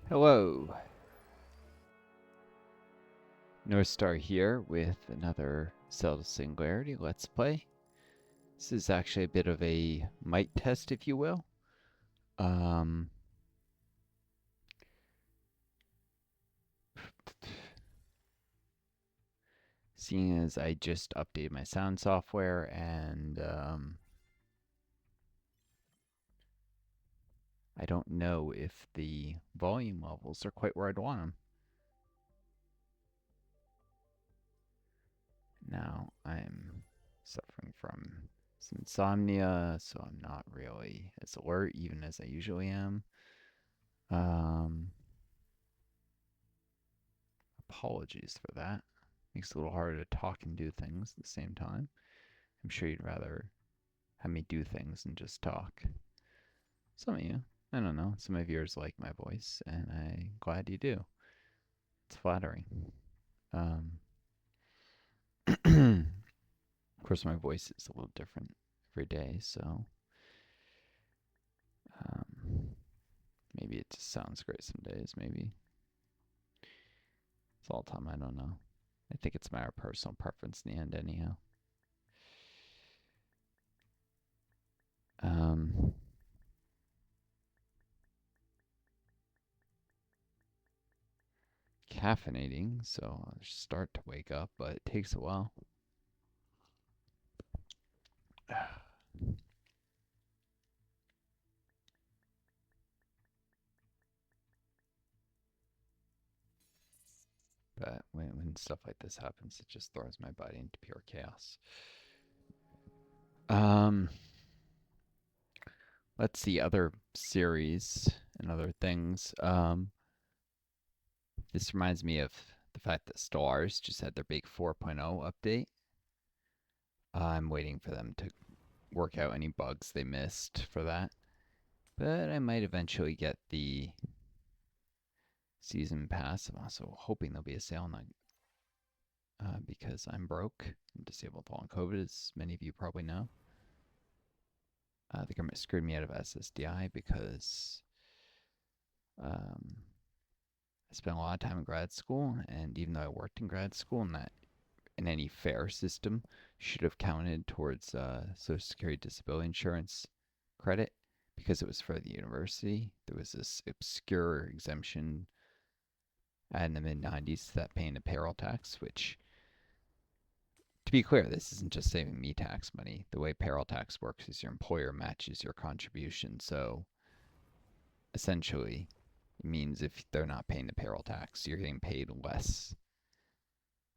Hello, Northstar here with another Zelda Singularity Let's Play. This is actually a bit of a mic test, if you will. Um, Seeing as I just updated my sound software and I don't know if the volume levels are quite where I'd want them. Now I'm suffering from some insomnia, so I'm not really as alert even as I usually am. Um, Apologies for that. Makes it a little harder to talk and do things at the same time. I'm sure you'd rather have me do things than just talk. Some of you, I don't know, some of yours like my voice, and I'm glad you do. It's flattering. Um, of course, my voice is a little different every day, so um, maybe it just sounds great some days. Maybe it's all the time. I don't know. I think it's a matter of personal preference in the end, anyhow. Um, Caffeinating, so I start to wake up, but it takes a while. But when stuff like this happens, it just throws my body into pure chaos. Um, let's see other series and other things. This reminds me of the fact that Stars just had their big 4.0 update. I'm waiting for them to work out any bugs they missed for that. But I might eventually get the season pass. I'm also hoping there'll be a sale on that because I'm broke. I'm disabled on COVID, as many of you probably know. The government screwed me out of SSDI because um, I spent a lot of time in grad school, and even though I worked in grad school, and that in any fair system should have counted towards Social Security disability insurance credit because it was for the university. There was this obscure exemption in the mid 90s to that paying the payroll tax, which, to be clear, this isn't just saving me tax money. The way payroll tax works is your employer matches your contribution. So essentially, it means if they're not paying the payroll tax, you're getting paid less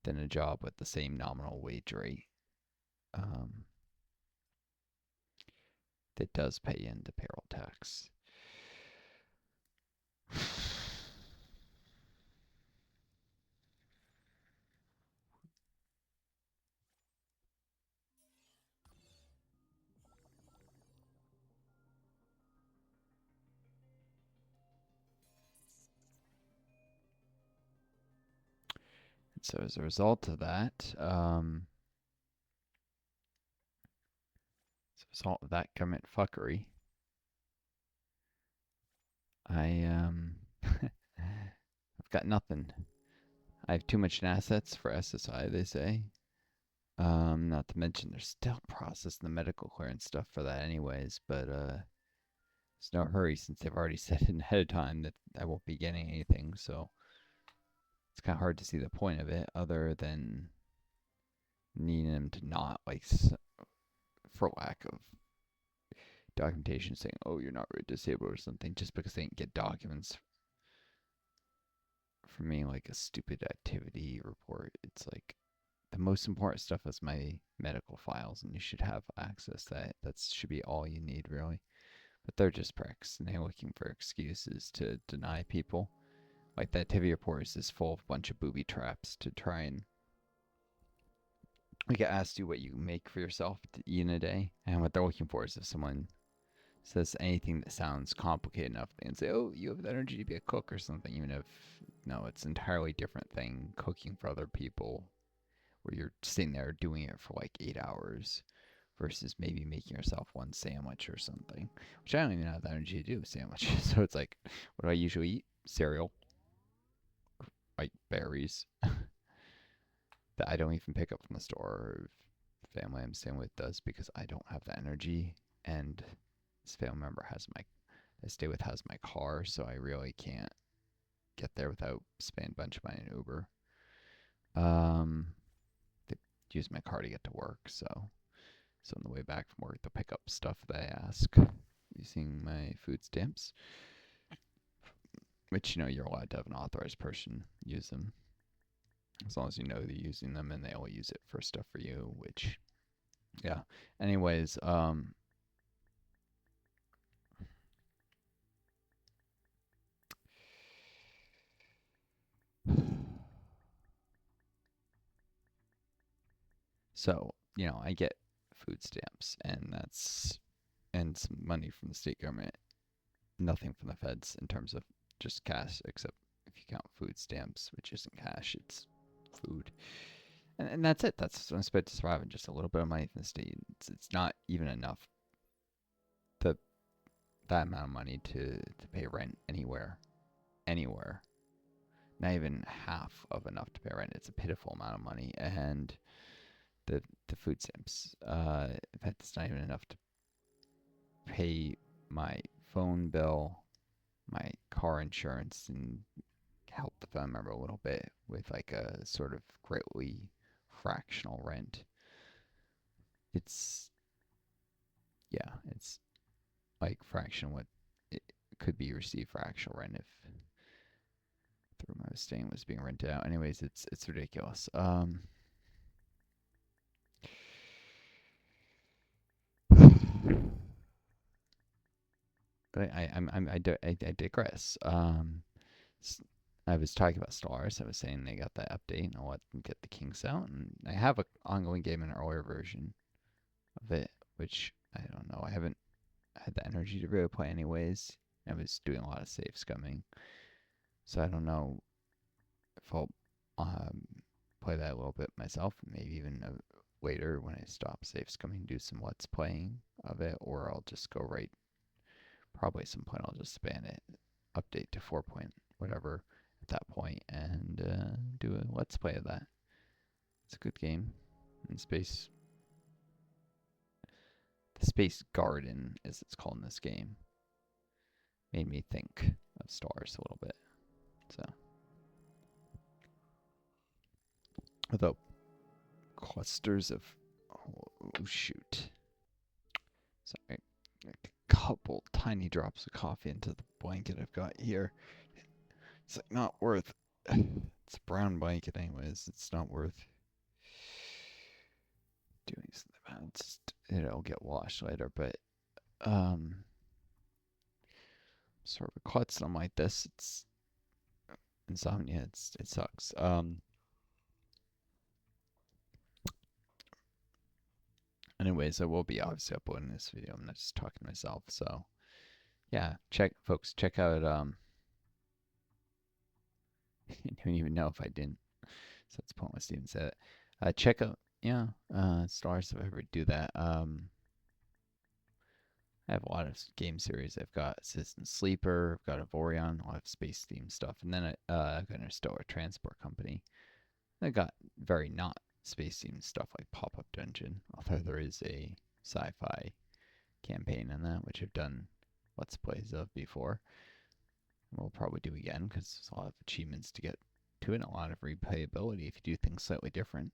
than a job with the same nominal wage rate um, that does pay into payroll tax. And so as a result of that, as a result of that government fuckery, I've got nothing. I have too much in assets for SSI, they say. Not to mention they're still processing the medical clearance stuff for that anyways, but there's no hurry since they've already said it ahead of time that I won't be getting anything, so it's kind of hard to see the point of it other than needing them to not, like, for lack of documentation saying, oh, you're not really disabled or something, just because they didn't get documents for me, like a stupid activity report. It's like the most important stuff is my medical files, and you should have access to that. That should be all you need, really. But they're just pricks, and they're looking for excuses to deny people. Like that activity report is just full of a bunch of booby traps to try and like it asks you what you make for yourself to eat in a day, and what they're looking for is if someone says anything that sounds complicated enough, they can say, "Oh, you have the energy to be a cook or something," even if no, it's an entirely different thing. Cooking for other people, where you're sitting there doing it for like 8 hours, versus maybe making yourself one sandwich or something, which I don't even have the energy to do a sandwich. So it's like, what do I usually eat? Cereal, like berries that I don't even pick up from the store. Or family I'm staying with does because I don't have the energy. And this family member I stay with has my car, so I really can't get there without spending a bunch of money in Uber. Um, they use my car to get to work, so on the way back from work, they'll pick up stuff that I ask using my food stamps, which you're allowed to have an authorized person use them as long as you know they're using them and they will use it for stuff for you. Which, yeah. Anyways, so I get food stamps, and some money from the state government. Nothing from the feds in terms of just cash, except if you count food stamps, which isn't cash, it's food. And that's it. That's what I'm supposed to survive on, just a little bit of money from the state. It's not even enough, the that amount of money to pay rent anywhere. Not even half of enough to pay rent. It's a pitiful amount of money, and the food stamps. That's not even enough to pay my phone bill, my car insurance, and help the family member a little bit with like a sort of greatly fractional rent. It's it's like fraction what it could be received for actual rent if the room I was staying was being rented out. Anyways, it's ridiculous. But I digress. I was talking about Stellaris. I was saying they got that update and I'll let them get the kinks out. And I have an ongoing game in an earlier version of it, which I don't know. I haven't had the energy to really play anyways. I was doing a lot of save scumming, so I don't know if I'll play that a little bit myself. Maybe even later when I stop save scumming, do some let's playing of it, or I'll just go right. Probably at some point I'll just span it, update to 4 point whatever at that point, and do a let's play of that. It's a good game. In space, the space garden, as it's called in this game, made me think of stars a little bit. So, although clusters of shoot, sorry, a couple tiny drops of coffee into the blanket I've got here. It's like not worth. It's a brown blanket, anyways. It's not worth doing something about. It'll get washed later, but um, sort of a klutz on like this. It's insomnia. It sucks. Anyways, I will be obviously uploading this video. I'm not just talking to myself. So yeah, check out. I don't even know if I didn't. So it's pointless to even say it. Check out stars if I ever do that. I have a lot of game series. I've got Citizen Sleeper, I've got Avorion, a lot of space themed stuff, and then I've got Interstellar Transport Company. I got very not space themed stuff like Pop Up Dungeon, although there is a sci-fi campaign in that, which I've done let's plays of before. And we'll probably do again because there's a lot of achievements to get to it and a lot of replayability if you do things slightly different.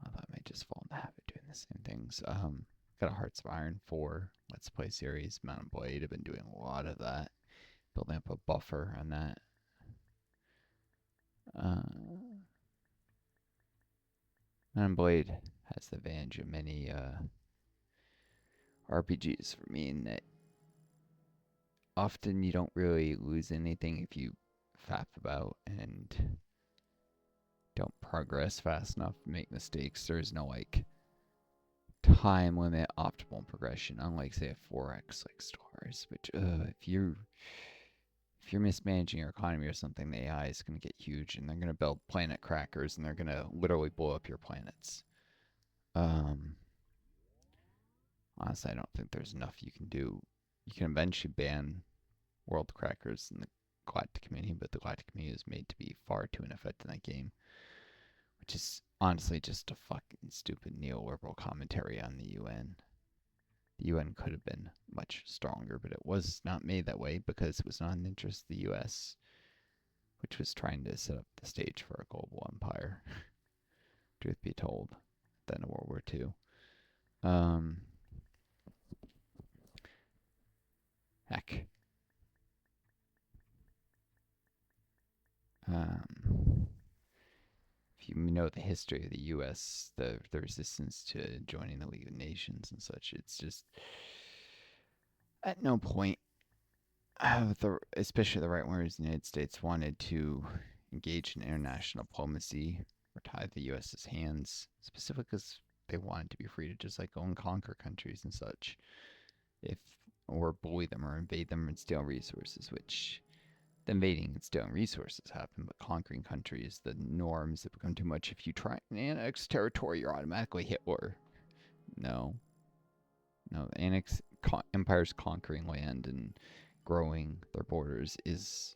Although I might just fall in the habit of doing the same things. Got a Hearts of Iron 4 Let's Play series, Mount and Blade. I've been doing a lot of that, building up a buffer on that. Mount and Blade has the advantage of many RPGs for me in that often you don't really lose anything if you faff about and don't progress fast enough, make mistakes. There's no like time limit optimal progression, unlike say a 4X like stars, which if you're mismanaging your economy or something, the AI is going to get huge and they're going to build planet crackers and they're going to literally blow up your planets. Honestly, I don't think there's enough you can do. You can eventually ban world crackers in the Galactic Community, but the Galactic Community is made to be far too ineffective in that game, which is honestly just a fucking stupid neoliberal commentary on the UN. The UN could have been much stronger, but it was not made that way because it was not in the interest of the US, which was trying to set up the stage for a global empire, truth be told, at the end of World War II. Um, heck. Um, if you know the history of the U.S., the resistance to joining the League of Nations and such, it's just at no point have especially the right wingers in the United States, wanted to engage in international diplomacy or tie the U.S.'s hands, specifically because they wanted to be free to just like go and conquer countries and such, if or bully them or invade them and steal resources, which the invading and stealing resources happen, but conquering countries, the norms have become too much. If you try and annex territory, you're automatically Hitler. No, no, empires conquering land and growing their borders is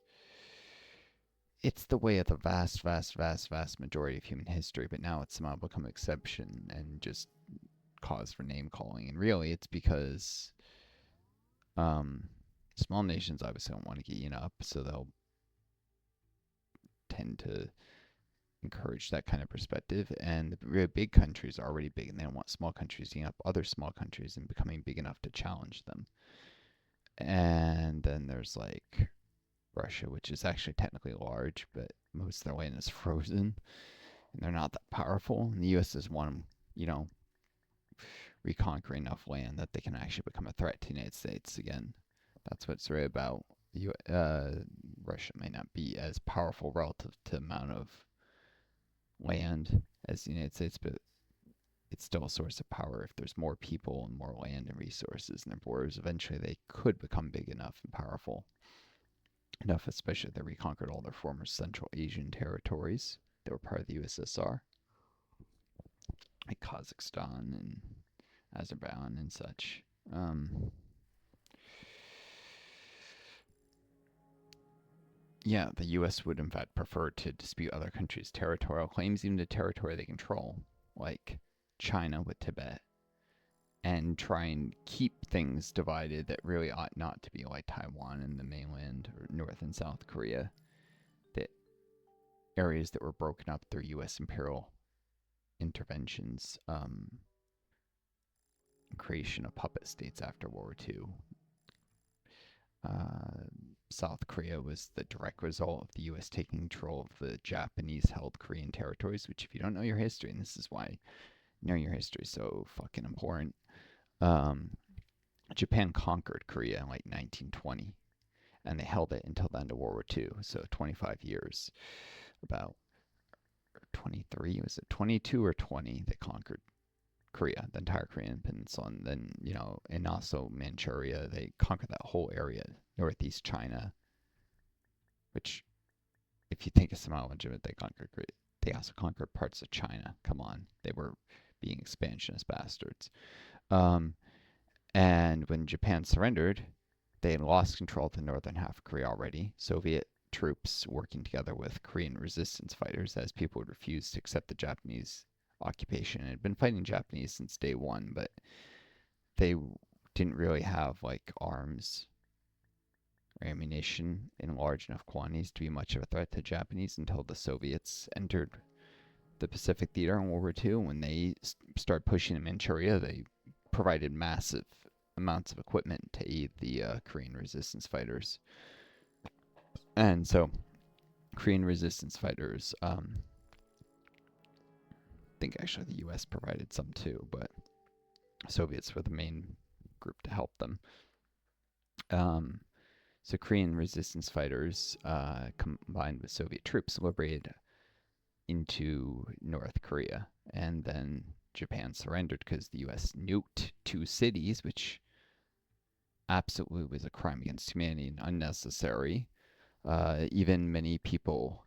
it's the way of the vast, vast, vast, vast majority of human history. But now it's somehow become exception and just cause for name calling. And really, it's because um, small nations obviously don't want to get eaten up, so they'll tend to encourage that kind of perspective. And the really big countries are already big, and they don't want small countries eating up other small countries and becoming big enough to challenge them. And then there's like Russia, which is actually technically large, but most of their land is frozen, and they're not that powerful. And the U.S. has won, you know, reconquer enough land that they can actually become a threat to the United States again. That's what it's really about. Russia may not be as powerful relative to the amount of land as the United States, but it's still a source of power. If there's more people and more land and resources in their borders, eventually they could become big enough and powerful enough, especially if they reconquered all their former Central Asian territories that were part of the USSR, like Kazakhstan and Azerbaijan and such. Yeah, the U.S. would in fact prefer to dispute other countries' territorial claims, even to territory they control, like China with Tibet, and try and keep things divided that really ought not to be, like Taiwan and the mainland, or North and South Korea, that areas that were broken up through U.S. imperial interventions, creation of puppet states after World War II. Uh, South Korea was the direct result of the U.S. taking control of the Japanese-held Korean territories, which, if you don't know your history, and this is why knowing your history is so fucking important, um, Japan conquered Korea in like 1920, and they held it until the end of World War II, so 25 years. About 23, was it 22 or 20? They conquered Korea, the entire Korean peninsula, and then, and also Manchuria. They conquered that whole area, northeast China, which, if you think it's somehow legitimate, they conquered Korea. They also conquered parts of China. Come on, they were being expansionist bastards. Um, and when Japan surrendered, they had lost control of the northern half of Korea already. Soviet troops working together with Korean resistance fighters, as people would refuse to accept the Japanese occupation, and had been fighting Japanese since day one, but they didn't really have like arms or ammunition in large enough quantities to be much of a threat to Japanese until the Soviets entered the Pacific Theater in World War II. When they started pushing in Manchuria, they provided massive amounts of equipment to aid the Korean resistance fighters. And so, Korean resistance fighters, I think actually the U.S. provided some too, but Soviets were the main group to help them. Um, so Korean resistance fighters, combined with Soviet troops, liberated into North Korea, and then Japan surrendered because the U.S. nuked two cities, which absolutely was a crime against humanity and unnecessary. Even many people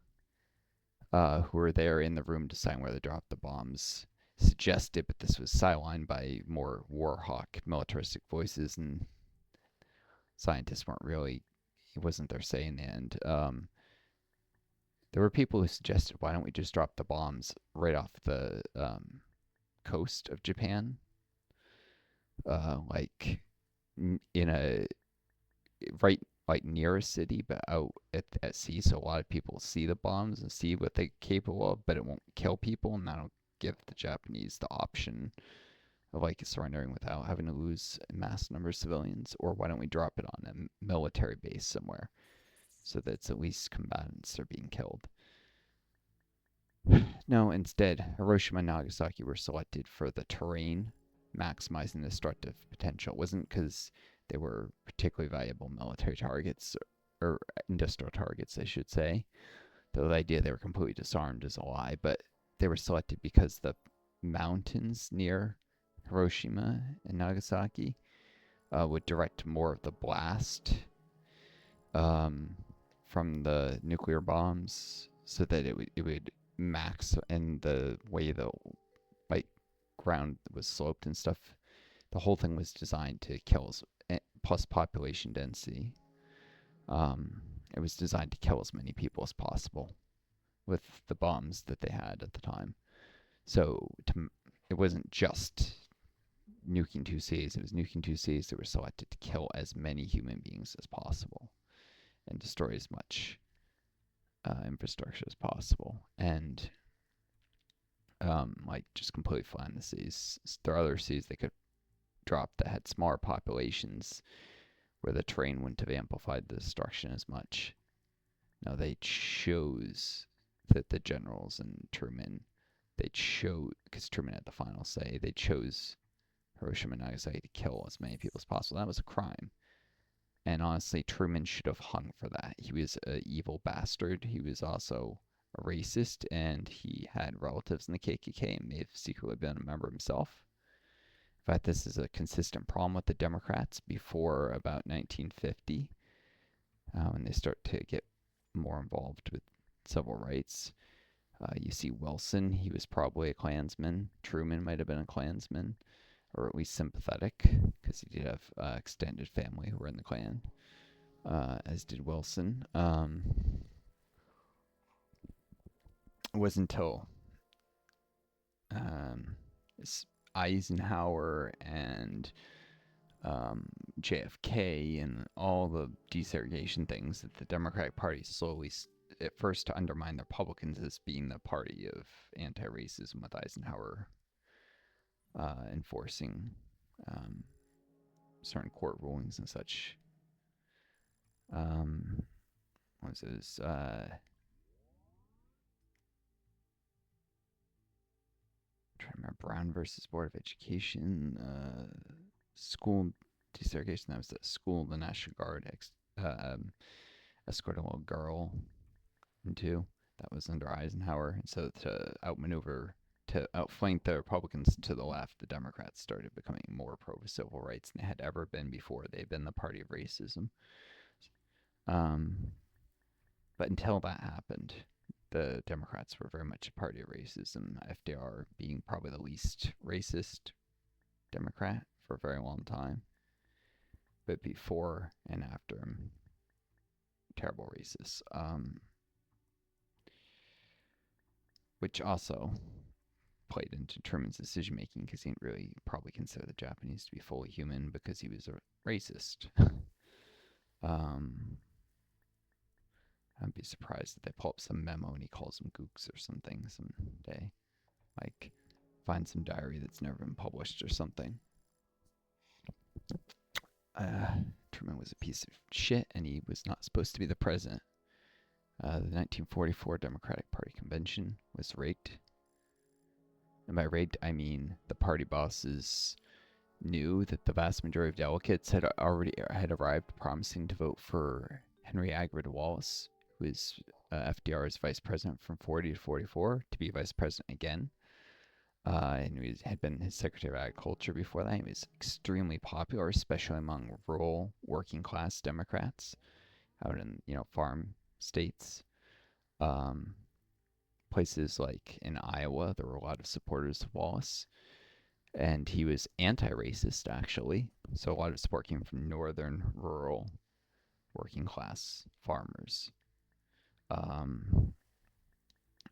who were there in the room deciding where to drop the bombs suggested, but this was sidelined by more war hawk militaristic voices, and scientists weren't really, it wasn't their say in the end. There were people who suggested, why don't we just drop the bombs right off the coast of Japan, like in a right like near a city, but out at sea, so a lot of people see the bombs and see what they're capable of, but it won't kill people, and that'll give the Japanese the option of like surrendering without having to lose a mass number of civilians. Or why don't we drop it on a military base somewhere so that it's at least combatants are being killed? No, instead, Hiroshima and Nagasaki were selected for the terrain, maximizing the destructive potential. It wasn't because they were particularly valuable military targets or industrial targets, I should say. Though the idea they were completely disarmed is a lie, but they were selected because the mountains near Hiroshima and Nagasaki would direct more of the blast um, from the nuclear bombs, so that it would max, and the way the like ground was sloped and stuff. The whole thing was designed to kill plus population density. Um, it was designed to kill as many people as possible with the bombs that they had at the time. So it wasn't just nuking two cities. It was nuking two cities that were selected to kill as many human beings as possible and destroy as much infrastructure as possible. And like just completely flatten the cities. There are other cities they could drop that had smaller populations where the terrain wouldn't have amplified the destruction as much. No, they chose that the generals and Truman, they chose, because Truman had the final say, they chose Hiroshima and Nagasaki to kill as many people as possible. That was a crime. And honestly, Truman should have hung for that. He was an evil bastard. He was also a racist, and he had relatives in the KKK and may have secretly been a member himself. In fact, this is a consistent problem with the Democrats before about 1950, when they start to get more involved with civil rights. You see Wilson, he was probably a Klansman. Truman might have been a Klansman, or at least sympathetic, because he did have extended family who were in the Klan, as did Wilson. It wasn't until um, Eisenhower and JFK and all the desegregation things that the Democratic Party slowly, at first to undermine the Republicans as being the party of anti-racism, with Eisenhower enforcing um, certain court rulings and such. What was this? Trying to remember, Brown versus Board of Education, school desegregation. That was the school the National Guard escorted a little girl into. That was under Eisenhower. And so to outmaneuver, to outflank the Republicans to the left, the Democrats started becoming more pro civil rights than they had ever been before. They'd been the party of racism. But until that happened, the Democrats were very much a party of racism, FDR being probably the least racist Democrat for a very long time. But before and after him, terrible racist. Which also played into Truman's decision making, because he didn't really probably consider the Japanese to be fully human because he was a racist. I'd be surprised if they pull up some memo and he calls them gooks or something someday. Like, find some diary that's never been published or something. Truman was a piece of shit, and he was not supposed to be the president. The 1944 Democratic Party convention was rigged. And by rigged, I mean the party bosses knew that the vast majority of delegates had arrived promising to vote for Henry Agrid Wallace, who was FDR's vice president from 40 to 44, to be vice president again. And he had been his Secretary of Agriculture before that. He was extremely popular, especially among rural working class Democrats out in farm states. Played places like in Iowa, there were a lot of supporters of Wallace, and he was anti-racist actually. So a lot of support came from northern, rural, working class farmers. Um,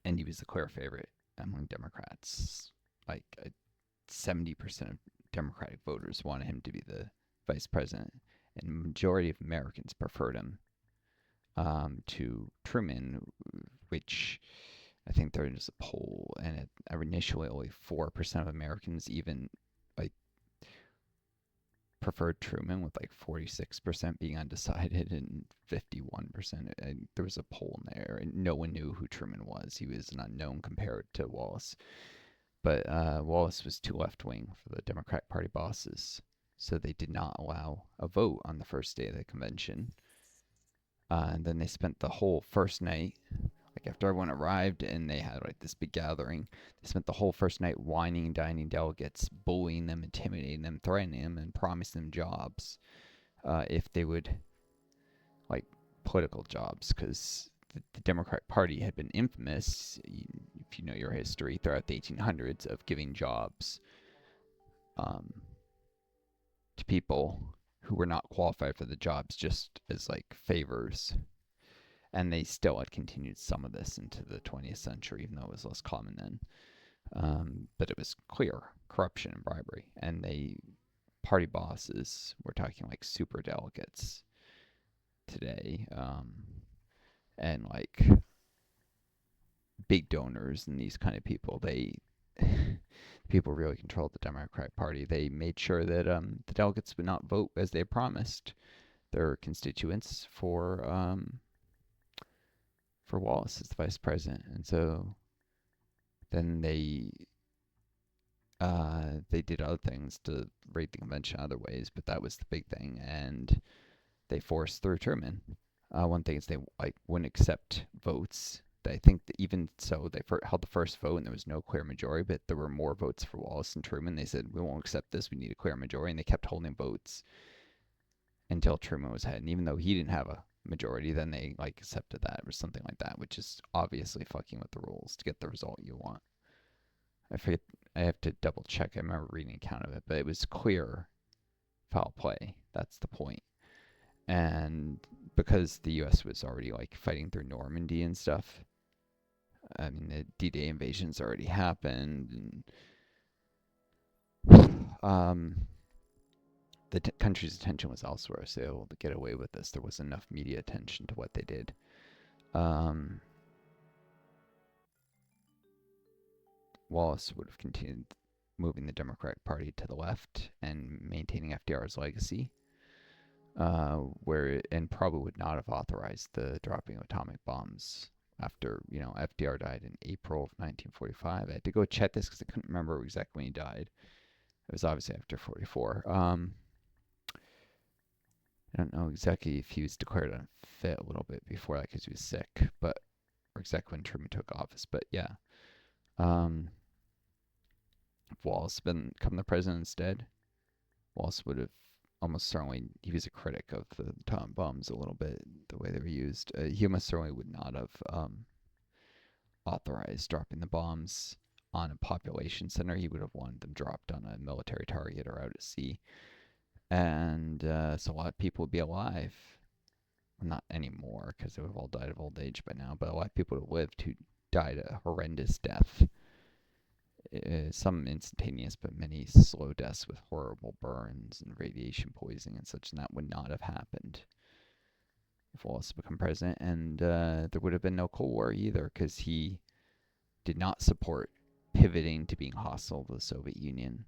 and he was the clear favorite among Democrats. Like 70% of Democratic voters wanted him to be the vice president, and the majority of Americans preferred him to Truman, which I think there was a poll, and initially only 4% of Americans even like preferred Truman, with like 46% being undecided and 51%. And there was a poll in there, and no one knew who Truman was. He was an unknown compared to Wallace. But Wallace was too left wing for the Democratic Party bosses, so they did not allow a vote on the first day of the convention. And then they spent the whole first night, like after everyone arrived and they had like this big gathering, they spent the whole first night whining and dining delegates, bullying them, intimidating them, threatening them, and promising them jobs if they would, like, political jobs, because the Democratic Party had been infamous, if you know your history, throughout the 1800s of giving jobs um, to people who were not qualified for the jobs just as like favors. And they still had continued some of this into the 20th century, even though it was less common then. But it was clear corruption and bribery. And they, party bosses, we're talking like super delegates today, and like big donors and these kind of people, they people really controlled the Democratic Party. They made sure that the delegates would not vote as they promised their constituents for Wallace as the vice president, and so then they did other things to raid the convention other ways, but that was the big thing, and they forced through Truman. One thing is they like wouldn't accept votes. I think that even so, they held the first vote and there was no clear majority, but there were more votes for Wallace and Truman. They said, we won't accept this. We need a clear majority. And they kept holding votes until Truman was ahead. And even though he didn't have a majority, then they like accepted that or something like that, which is obviously fucking with the rules to get the result you want. I forget. I have to double check. I remember reading an account of it, but it was clear foul play. That's the point. And because the U.S. was already like fighting through Normandy and stuff, I mean, the D-Day invasions already happened, and the country's attention was elsewhere, so they were able to get away with this. There wasn't enough media attention to what they did. Um, Wallace would have continued moving the Democratic Party to the left and maintaining FDR's legacy, and probably would not have authorized the dropping of atomic bombs after FDR died in April of 1945. I had to go check this because I couldn't remember exactly when he died. It was obviously after 44. I don't know exactly if he was declared unfit a little bit before that because he was sick, but or exactly when Truman took office. But yeah, if Wallace had become the president instead, Wallace would have almost certainly, he was a critic of the atomic bombs a little bit, the way they were used. He almost certainly would not have authorized dropping the bombs on a population center. He would have wanted them dropped on a military target or out at sea. And so a lot of people would be alive. Well, not anymore, because they would have all died of old age by now, but a lot of people would have lived who died a horrendous death. Some instantaneous, but many slow deaths with horrible burns and radiation poisoning and such, and that would not have happened if Wallace had become president. And there would have been no Cold War either, because he did not support pivoting to being hostile to the Soviet Union.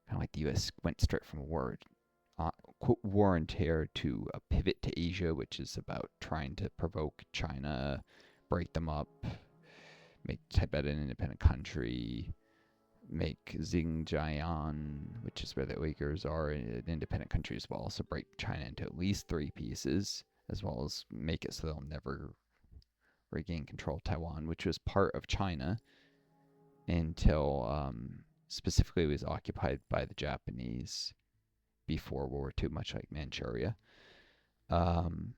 Kind of like the U.S. went straight from war and terror to a pivot to Asia, which is about trying to provoke China, break them up, make Tibet an independent country, make Xinjiang, which is where the Uyghurs are, an independent country as well. So break China into at least 3 pieces, as well as make it so they'll never regain control of Taiwan, which was part of China until specifically it was occupied by the Japanese before World War II, much like Manchuria. Um,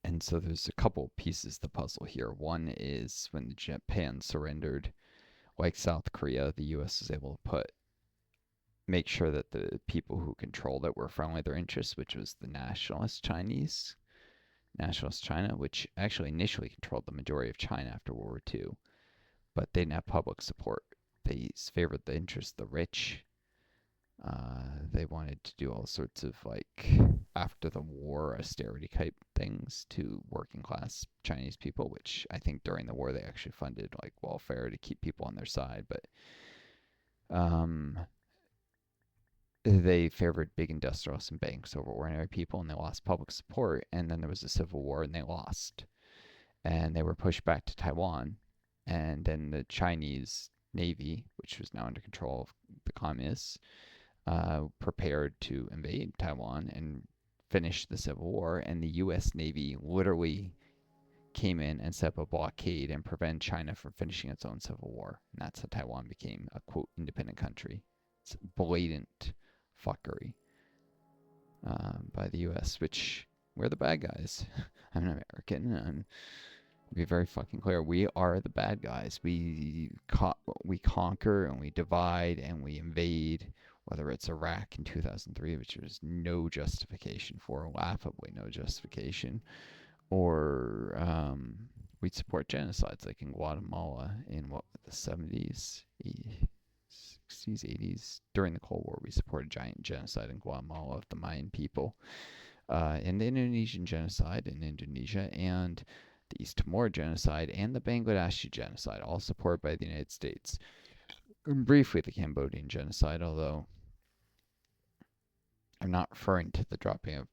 And so there's a couple pieces to the puzzle here. One is when Japan surrendered, like South Korea, the U.S. was able to make sure that the people who controlled it were friendly to their interests, which was the nationalist China, which actually initially controlled the majority of China after World War II, but they didn't have public support. They favored the interests of the rich. They wanted to do all sorts of like after the war austerity type things to working class Chinese people, which I think during the war they actually funded like welfare to keep people on their side, but um, they favored big industrialists and banks over ordinary people, and they lost public support. And then there was a civil war, and they lost, and they were pushed back to Taiwan, and then the Chinese Navy, which was now under control of the communists, prepared to invade Taiwan and finish the Civil War, and the U.S. Navy literally came in and set up a blockade and prevented China from finishing its own civil war. And that's how Taiwan became a quote independent country. It's blatant fuckery by the U.S., which we're the bad guys. I'm an American. Be very fucking clear. We are the bad guys. We conquer and we divide and we invade. Whether it's Iraq in 2003, which there's no justification for, laughably no justification, or we support genocides like in Guatemala in what the 70s, 60s, 80s. During the Cold War, we supported giant genocide in Guatemala of the Mayan people, and the Indonesian genocide in Indonesia, and the East Timor genocide, and the Bangladeshi genocide, all supported by the United States. And briefly, the Cambodian genocide, although I'm not referring to the dropping of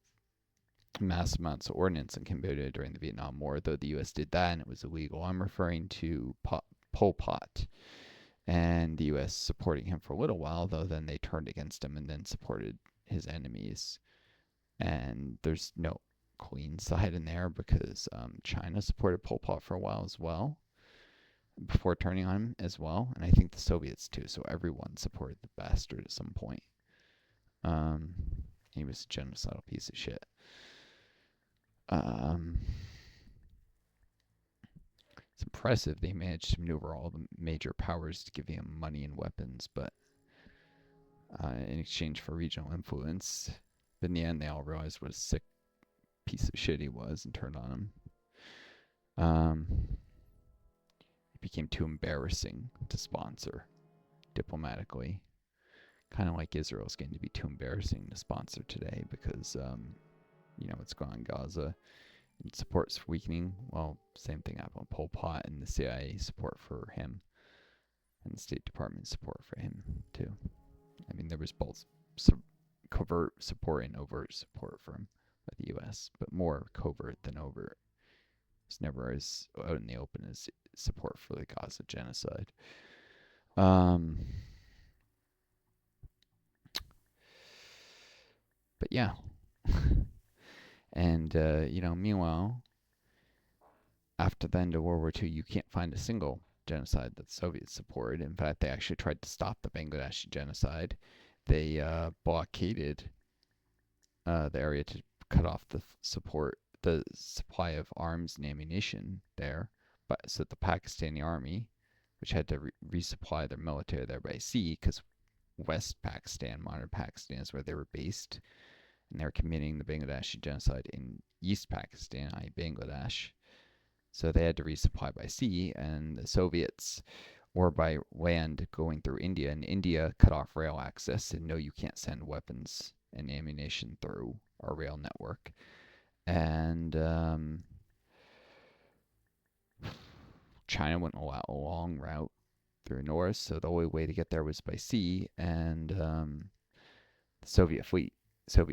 mass amounts of ordnance in Cambodia during the Vietnam War, though the U.S. did that and it was illegal. I'm referring to Pol Pot and the U.S. supporting him for a little while, though then they turned against him and then supported his enemies. And there's no clean side in there because China supported Pol Pot for a while as well, before turning on him as well, and I think the Soviets too. So everyone supported the bastard at some point. Um, he was a genocidal piece of shit. It's impressive they managed to maneuver all the major powers to give him money and weapons, but in exchange for regional influence. But in the end, they all realized what a sick piece of shit he was and turned on him. It became too embarrassing to sponsor diplomatically. Kind of like Israel's getting to be too embarrassing to sponsor today because, what's going on in Gaza. And support's weakening. Well, same thing happened with Pol Pot and the CIA support for him and the State Department support for him, too. I mean, there was both covert support and overt support for him by the U.S., but more covert than overt. It's never as out in the open as support for the Gaza genocide. But yeah. And, meanwhile, after the end of World War II, you can't find a single genocide that the Soviets supported. In fact, they actually tried to stop the Bangladeshi genocide. They blockaded the area to cut off the supply of arms and ammunition there. But so the Pakistani army, which had to resupply their military there by sea, because West Pakistan, modern Pakistan, is where they were based, and they were committing the Bangladeshi genocide in East Pakistan, i.e. Bangladesh. So they had to resupply by sea, and the Soviets or by land going through India, and India cut off rail access, and no, you can't send weapons and ammunition through our rail network. And China went a long route through north, so the only way to get there was by sea, and the Soviet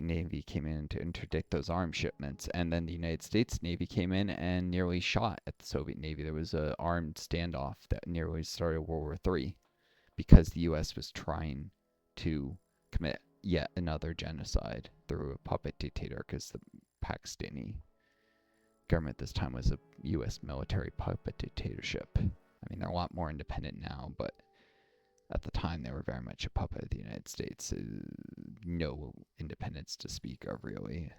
Navy came in to interdict those arms shipments, and then the United States Navy came in and nearly shot at the Soviet Navy. There was an armed standoff that nearly started World War III because the U.S. was trying to commit yet another genocide through a puppet dictator, because the Pakistani government this time was a U.S. military puppet dictatorship. I mean, they're a lot more independent now, but at the time they were very much a puppet of the United States. No independence to speak of, really.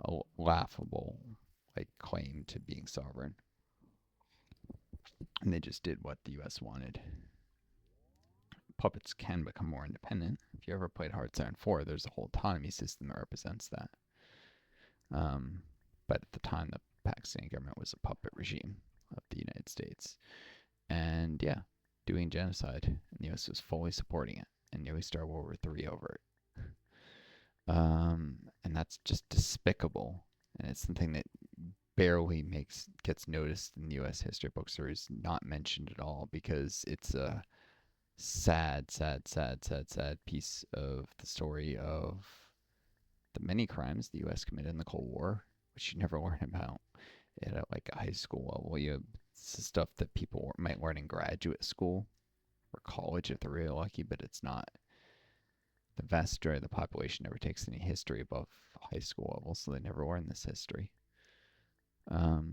a laughable like claim to being sovereign, and they just did what the U.S. wanted. Puppets can become more independent. If you ever played Hearts Iron 4, there's a whole autonomy system that represents that. Um, but at the time, the Pakistani government was a puppet regime of the United States. And yeah, doing genocide. And the US was fully supporting it and nearly started World War III over it. And that's just despicable. And it's something that barely gets noticed in US history books or is not mentioned at all because it's a sad, sad, sad, sad, sad piece of the story of the many crimes the U.S. committed in the Cold War, which you never learn about at like a high school level. It's stuff that people might learn in graduate school or college if they're really lucky, but it's not. The vast majority of the population never takes any history above high school level, so they never learn this history. Of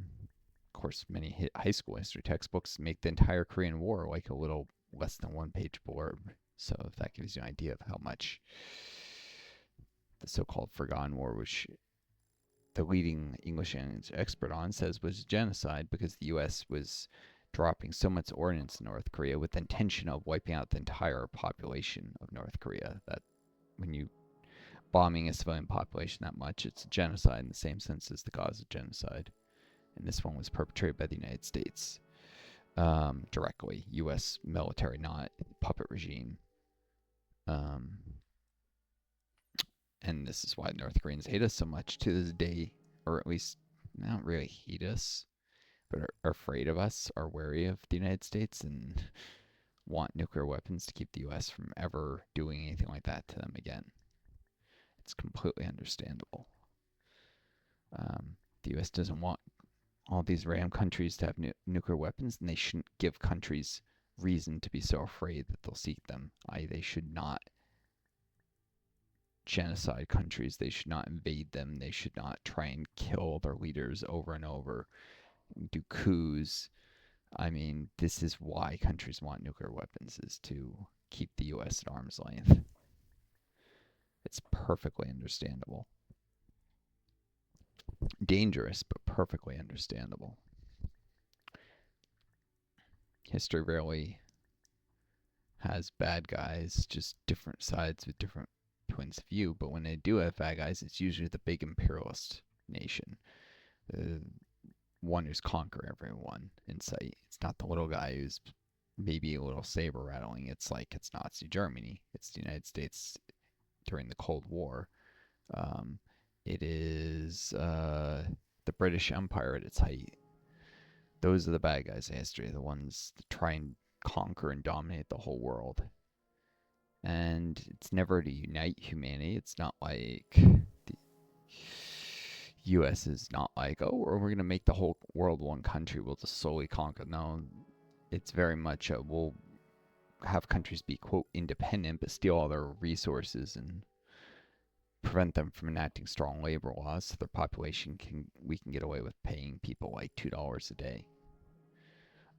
course, many high school history textbooks make the entire Korean War like a little less than one-page blurb. So if that gives you an idea of how much the so-called Forgotten War, which the leading English expert on says was genocide because the U.S. was dropping so much ordnance in North Korea with the intention of wiping out the entire population of North Korea. That when you bombing a civilian population that much, it's a genocide in the same sense as the Gaza genocide. And this one was perpetrated by the United States directly. U.S. military, not puppet regime. And this is why North Koreans hate us so much to this day, or at least they don't really hate us, but are afraid of us, are wary of the United States, and want nuclear weapons to keep the U.S. from ever doing anything like that to them again. It's completely understandable. The U.S. doesn't want all these random countries to have nuclear weapons, and they shouldn't give countries reason to be so afraid that they'll seek them. They should not genocide countries. They should not invade them. They should not try and kill their leaders over and over, do coups. I mean, this is why countries want nuclear weapons, is to keep the U.S. at arm's length. It's perfectly understandable. Dangerous, but perfectly understandable. History rarely has bad guys, just different sides with different points of view. But when they do have bad guys, it's usually the big imperialist nation, the one who's conquering everyone in sight. It's not the little guy who's maybe a little saber rattling. It's like it's Nazi Germany. It's the United States during the Cold War. It is the British Empire at its height. Those are the bad guys in history, the ones that try and conquer and dominate the whole world. And it's never to unite humanity. It's not like the U.S. is not like, oh, we're going to make the whole world one country. We'll just slowly conquer. No, it's very much we'll have countries be, quote, independent, but steal all their resources and prevent them from enacting strong labor laws so their population we can get away with paying people like $2 a day.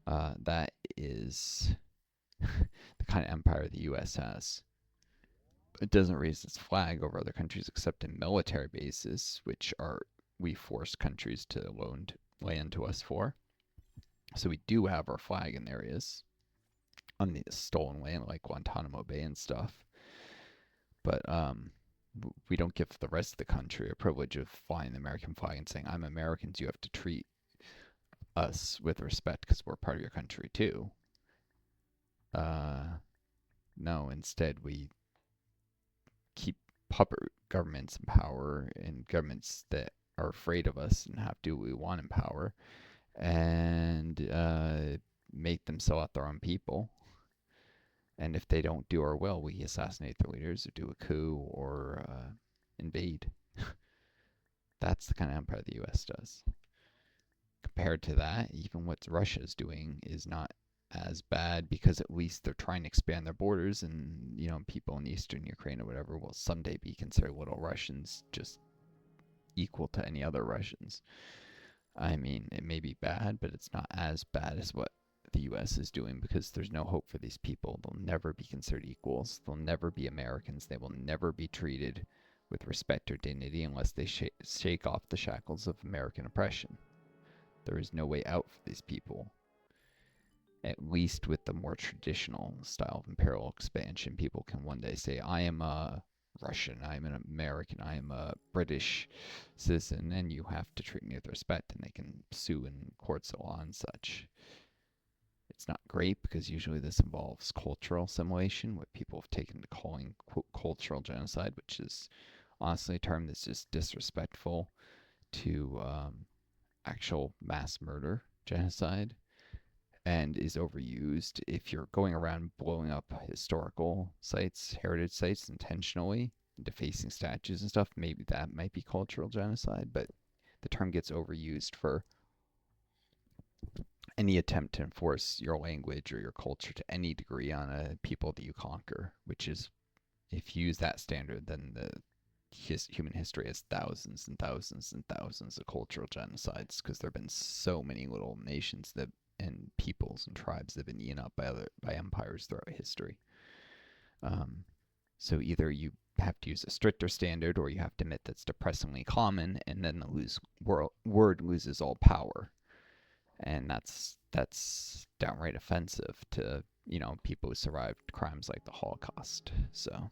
That is the kind of empire the U.S. has. It doesn't raise its flag over other countries except in military bases, which we force countries to loan land to us for. So we do have our flag in areas on the stolen land like Guantanamo Bay and stuff. But we don't give the rest of the country a privilege of flying the American flag and saying, I'm Americans, you have to treat us with respect because we're part of your country too. No, instead we keep puppet governments in power and governments that are afraid of us and have to do what we want in power and make them sell out their own people. And if they don't do our will, we assassinate their leaders or do a coup or invade. That's the kind of empire the U.S. does. Compared to that, even what Russia's doing is not as bad because at least they're trying to expand their borders, and people in eastern Ukraine or whatever will someday be considered little Russians, just equal to any other Russians. I mean, it may be bad, but it's not as bad as what the U.S. is doing because there's no hope for these people. They'll never be considered equals. They'll never be Americans. They will never be treated with respect or dignity unless they shake off the shackles of American oppression. There is no way out for these people. At least with the more traditional style of imperial expansion, people can one day say, I am a Russian, I am an American, I am a British citizen, and you have to treat me with respect, and they can sue in courts of law and such. It's not great because usually this involves cultural assimilation, what people have taken to calling, quote, cultural genocide, which is honestly a term that's just disrespectful to actual mass murder, genocide, and is overused. If you're going around blowing up historical sites, heritage sites intentionally, defacing statues and stuff, maybe that might be cultural genocide, but the term gets overused for any attempt to enforce your language or your culture to any degree on a people that you conquer, which is, if you use that standard, then human history has thousands and thousands and thousands of cultural genocides because there have been so many little nations that and peoples and tribes that have been eaten up by empires throughout history. Um, so either you have to use a stricter standard, or you have to admit that's depressingly common, and then the word loses all power, and that's downright offensive to people who survived crimes like the Holocaust. So.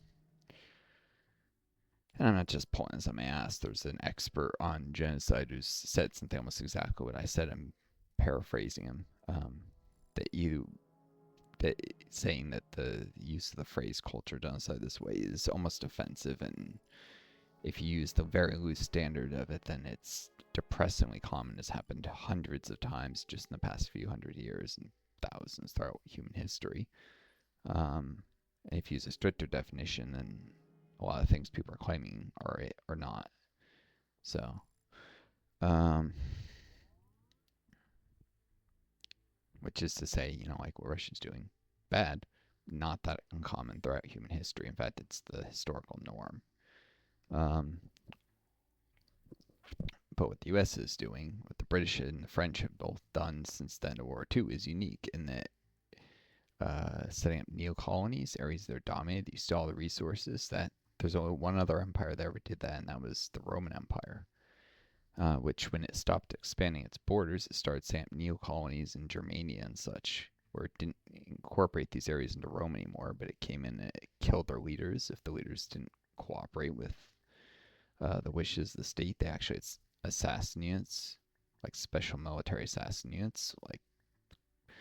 And I'm not just pulling this on my ass. There's an expert on genocide who's said something almost exactly what I said. I'm paraphrasing him. That you that saying that the use of the phrase culture genocide this way is almost offensive, and if you use the very loose standard of it, then it's depressingly common. It's happened hundreds of times just in the past few hundred years and thousands throughout human history. And if you use a stricter definition, then a lot of things people are claiming are not. So, um, which is to say, like what Russia's doing, bad, not that uncommon throughout human history. In fact, it's the historical norm. Um, but what the U.S. is doing, what the British and the French have both done since the end of World War II, is unique in that setting up neo-colonies, areas that are dominated, you see all the resources. That there's only one other empire that ever did that, and that was the Roman Empire. Which, when it stopped expanding its borders, it started setting up neo-colonies in Germania and such, where it didn't incorporate these areas into Rome anymore, but it came in and it killed their leaders. If the leaders didn't cooperate with the wishes of the state, they actually had assassin units, like special military assassin units, like a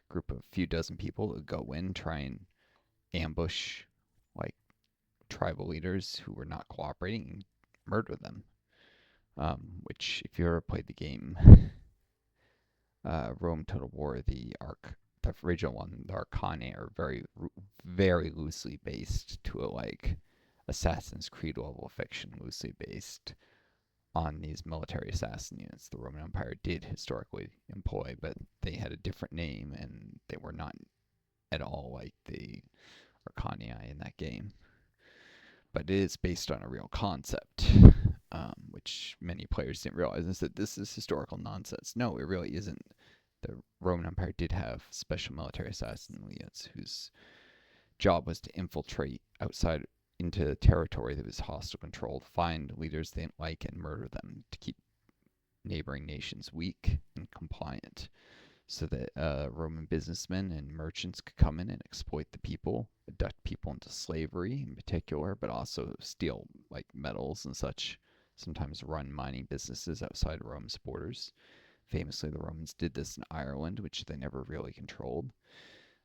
group of a few dozen people that would go in, try and ambush like tribal leaders who were not cooperating and murder them. Which, if you ever played the game Rome Total War, the original one, the Arcane, are very loosely based to a Assassin's Creed level fiction, loosely based on these military assassin units the Roman Empire did historically employ, but they had a different name and they were not at all like the Arcanii in that game. But it is based on a real concept, which many players didn't realize, is that this is historical nonsense. No, it really isn't. The Roman Empire did have special military assassin units whose job was to infiltrate outside into territory that was hostile controlled, find leaders they didn't like, and murder them to keep neighboring nations weak and compliant, so that Roman businessmen and merchants could come in and exploit the people, abduct people into slavery in particular, but also steal metals and such, sometimes run mining businesses outside Rome's borders. Famously, the Romans did this in Ireland, which they never really controlled.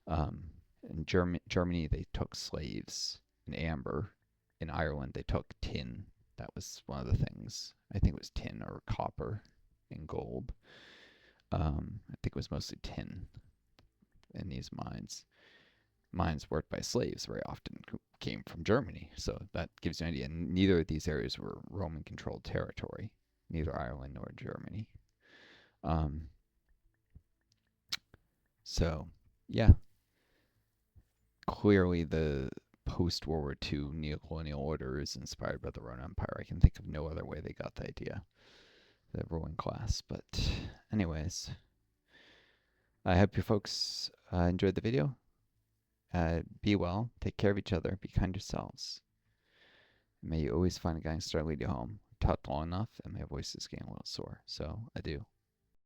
In Germany, they took slaves and amber. In Ireland, they took tin. That was one of the things. I think it was tin or copper and gold. I think it was mostly tin in these mines. Mines worked by slaves very often came from Germany, so that gives you an idea. Neither of these areas were Roman-controlled territory, neither Ireland nor Germany. So, yeah, clearly the post-World War II neocolonial order is inspired by the Roman Empire. I can think of no other way they got the idea, the ruling class. But anyways, I hope you folks enjoyed the video. Be well, take care of each other, be kind yourselves. May you always find a guy and start leading you home. Talked long enough, and my voice is getting a little sore, so adieu.